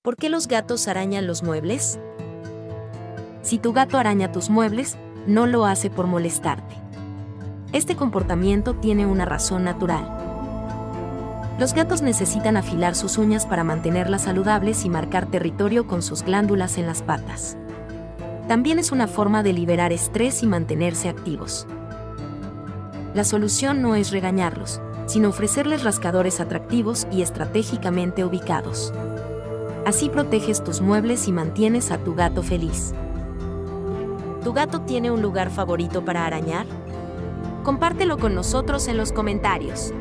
¿Por qué los gatos arañan los muebles? Si tu gato araña tus muebles, no lo hace por molestarte. Este comportamiento tiene una razón natural. Los gatos necesitan afilar sus uñas para mantenerlas saludables y marcar territorio con sus glándulas en las patas. También es una forma de liberar estrés y mantenerse activos. La solución no es regañarlos, sino ofrecerles rascadores atractivos y estratégicamente ubicados. Así proteges tus muebles y mantienes a tu gato feliz. ¿Tu gato tiene un lugar favorito para arañar? Compártelo con nosotros en los comentarios.